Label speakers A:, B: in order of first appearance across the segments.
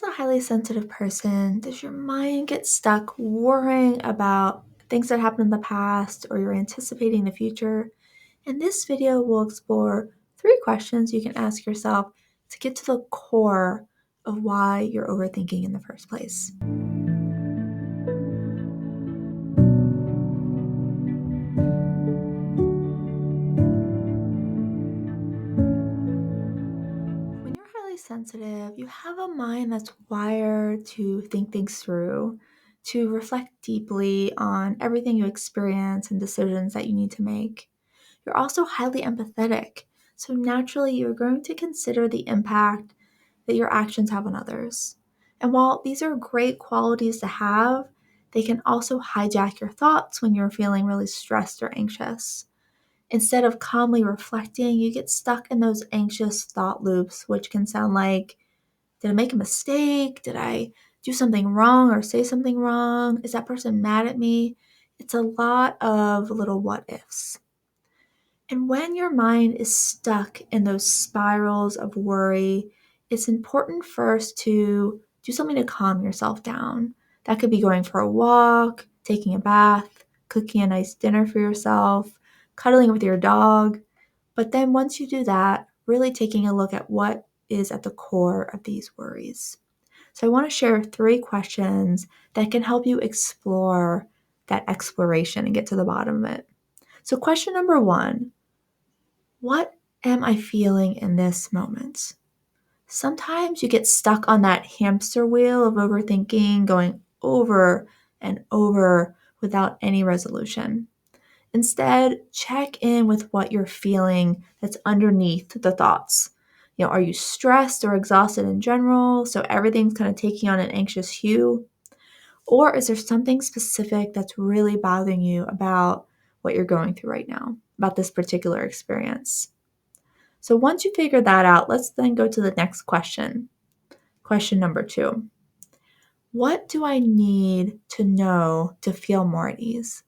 A: As a highly sensitive person, does your mind get stuck worrying about things that happened in the past or you're anticipating the future? In this video, we'll explore 3 questions you can ask yourself to get to the core of why you're overthinking in the first place. When you're highly sensitive, you have a mind that's wired to think things through, to reflect deeply on everything you experience and decisions that you need to make. You're also highly empathetic, so naturally you're going to consider the impact that your actions have on others. And while these are great qualities to have, they can also hijack your thoughts when you're feeling really stressed or anxious. Instead of calmly reflecting, you get stuck in those anxious thought loops, which can sound like, did I make a mistake? Did I do something wrong or say something wrong? Is that person mad at me? It's a lot of little what ifs. And when your mind is stuck in those spirals of worry, it's important first to do something to calm yourself down. That could be going for a walk, taking a bath, cooking a nice dinner for yourself, cuddling with your dog. But then once you do that, really taking a look at what is at the core of these worries. So I want to share 3 questions that can help you explore that exploration and get to the bottom of it. So question number 1, what am I feeling in this moment? Sometimes you get stuck on that hamster wheel of overthinking, going over and over without any resolution. Instead, check in with what you're feeling that's underneath the thoughts. Are you stressed or exhausted in general? So everything's kind of taking on an anxious hue? Or is there something specific that's really bothering you about what you're going through right now, about this particular experience? So once you figure that out, let's then go to the next question. Question number 2. What do I need to know to feel more at ease?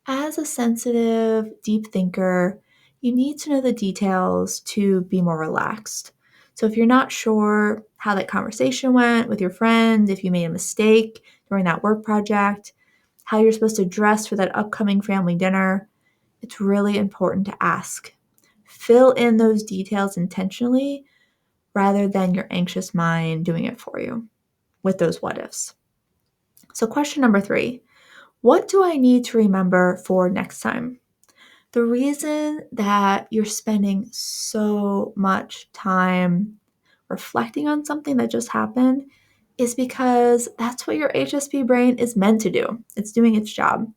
A: As a sensitive, deep thinker, you need to know the details to be more relaxed. So if you're not sure how that conversation went with your friend, if you made a mistake during that work project, how you're supposed to dress for that upcoming family dinner, it's really important to ask. Fill in those details intentionally rather than your anxious mind doing it for you with those what ifs. So, question number 3, what do I need to remember for next time? The reason that you're spending so much time reflecting on something that just happened is because that's what your HSP brain is meant to do. It's doing its job.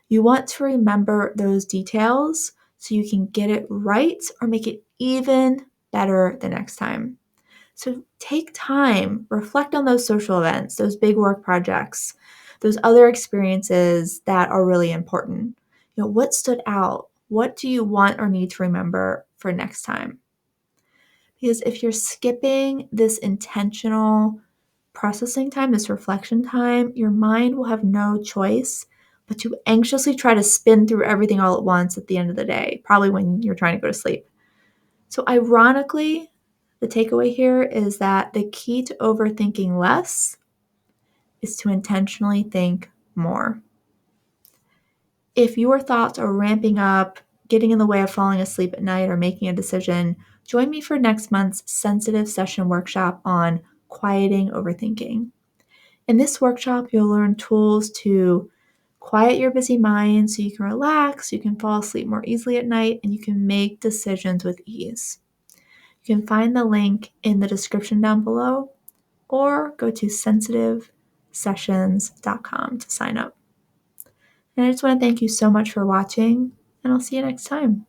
A: You want to remember those details so you can get it right or make it even better the next time. So take time, reflect on those social events, those big work projects, those other experiences that are really important. What stood out? What do you want or need to remember for next time? Because if you're skipping this intentional processing time, this reflection time, your mind will have no choice but to anxiously try to spin through everything all at once at the end of the day, probably when you're trying to go to sleep. So ironically, the takeaway here is that the key to overthinking less is to intentionally think more. If your thoughts are ramping up, getting in the way of falling asleep at night or making a decision, join me for next month's Sensitive Session workshop on quieting overthinking. In this workshop, you'll learn tools to quiet your busy mind so you can relax, you can fall asleep more easily at night, and you can make decisions with ease. You can find the link in the description down below or go to sensitivesessions.com to sign up. And I just want to thank you so much for watching, and I'll see you next time.